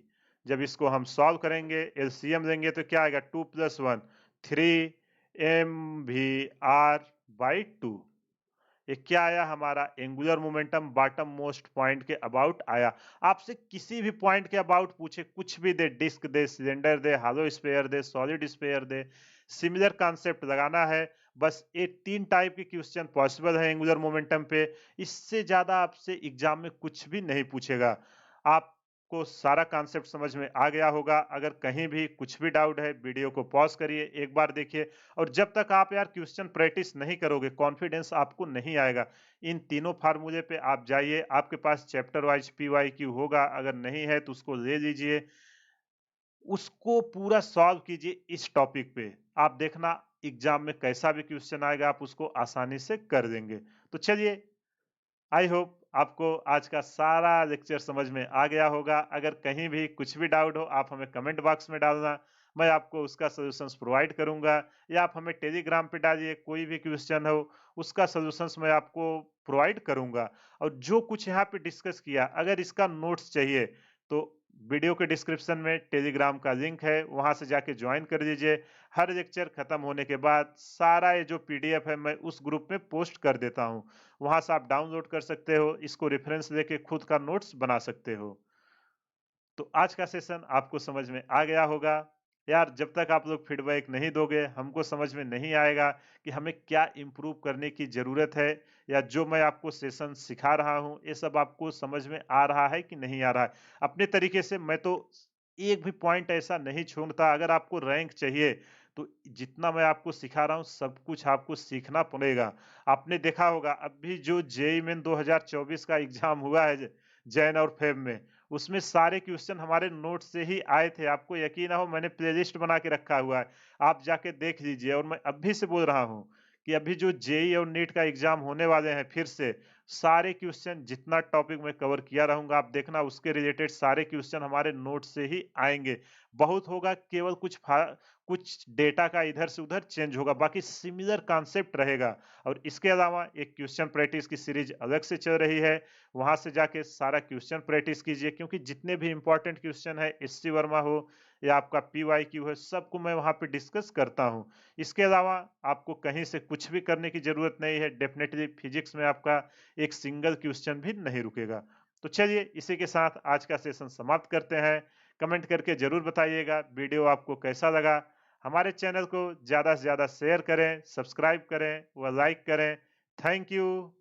जब इसको हम सॉल्व करेंगे, एलसीएम लेंगे, तो क्या आएगा? 2 + 1 3 mvr/2। ये क्या आया? हमारा angular momentum bottom most point के अबाउट आया। आपसे किसी भी पॉइंट के अबाउट पूछे, कुछ भी दे, डिस्क दे, सिलेंडर दे, हालो स्फीयर दे, सॉलिड स्फीयर दे, सिमिलर कॉन्सेप्ट लगाना है। बस ये 3 टाइप के क्वेश्चन पॉसिबल है एंगुलर मोमेंटम पे। इससे ज्यादा आपसे एग्जाम में कुछ भी नहीं पूछेगा। आपको सारा कॉन्सेप्ट समझ में आ गया होगा। अगर कहीं भी कुछ भी डाउट है, वीडियो को पॉज करिए, एक बार देखिए, और जब तक आप यार क्वेश्चन प्रैक्टिस नहीं करोगे, कॉन्फिडेंस आपको नहीं आएगा। इन तीनों फार्मूले पे आप जाइए, आपके पास चैप्टर वाइज PYQ होगा, अगर नहीं है तो उसको ले लीजिए, उसको पूरा सॉल्व कीजिए इस टॉपिक पे। आप देखना एग्जाम में कैसा भी क्वेश्चन आएगा, आप उसको आसानी से कर देंगे। तो चलिए, आई होप आपको आज का सारा लेक्चर समझ में आ गया होगा। अगर कहीं भी कुछ भी डाउट हो, आप हमें कमेंट बॉक्स में डालना, मैं आपको उसका सॉल्यूशंस प्रोवाइड करूंगा, या आप हमें टेलीग्राम पे डालिए, कोई भी क्वेश्चन हो उसका सॉल्यूशंस मैं आपको प्रोवाइड करूंगा। और जो कुछ यहाँ पे डिस्कस किया, अगर इसका नोट्स चाहिए, तो वीडियो के डिस्क्रिप्शन में टेलीग्राम का लिंक है, वहां से जाके ज्वाइन कर लीजिए। हर लेक्चर खत्म होने के बाद सारा ये जो PDF है, मैं उस ग्रुप में पोस्ट कर देता हूँ, वहां से आप डाउनलोड कर सकते हो, इसको रेफरेंस लेके खुद का नोट्स बना सकते हो। तो आज का सेशन आपको समझ में आ गया होगा। यार, जब तक आप लोग फीडबैक नहीं दोगे, हमको समझ में नहीं आएगा कि हमें क्या इम्प्रूव करने की ज़रूरत है, या जो मैं आपको सेशन सिखा रहा हूँ, ये सब आपको समझ में आ रहा है कि नहीं आ रहा है। अपने तरीके से मैं तो एक भी पॉइंट ऐसा नहीं छोड़ता। अगर आपको रैंक चाहिए, तो जितना मैं आपको सिखा रहा हूँ, सब कुछ आपको सीखना पड़ेगा। आपने देखा होगा, अभी जो जेईई मेन 2024 का एग्जाम हुआ है जैन और फेब में, उसमें सारे क्वेश्चन हमारे नोट से ही आए थे। आपको यकीन ना हो, मैंने प्लेलिस्ट बना के रखा हुआ है, आप जाके देख लीजिए। और मैं अभी से बोल रहा हूँ कि अभी जो जेईई और नीट का एग्जाम होने वाले हैं, फिर से सारे क्वेश्चन, जितना टॉपिक मैं कवर किया रहूंगा, आप देखना उसके रिलेटेड सारे क्वेश्चन हमारे नोट से ही आएंगे। बहुत होगा केवल कुछ डेटा का इधर से उधर चेंज होगा, बाकी सिमिलर कॉन्सेप्ट रहेगा। और इसके अलावा एक क्वेश्चन प्रैक्टिस की सीरीज अलग से चल रही है, वहां से जाके सारा क्वेश्चन प्रैक्टिस कीजिए, क्योंकि जितने भी इंपॉर्टेंट क्वेश्चन है, SC वर्मा हो या आपका PYQ है, सबको मैं वहां पे डिस्कस करता हूं। इसके अलावा आपको कहीं से कुछ भी करने की जरूरत नहीं है। डेफिनेटली फिजिक्स में आपका एक सिंगल क्वेश्चन भी नहीं रुकेगा। तो चलिए, इसी के साथ आज का सेशन समाप्त करते हैं। कमेंट करके जरूर बताइएगा वीडियो आपको कैसा लगा। हमारे चैनल को ज्यादा से ज्यादा शेयर करें, सब्सक्राइब करें व लाइक करें। Thank you.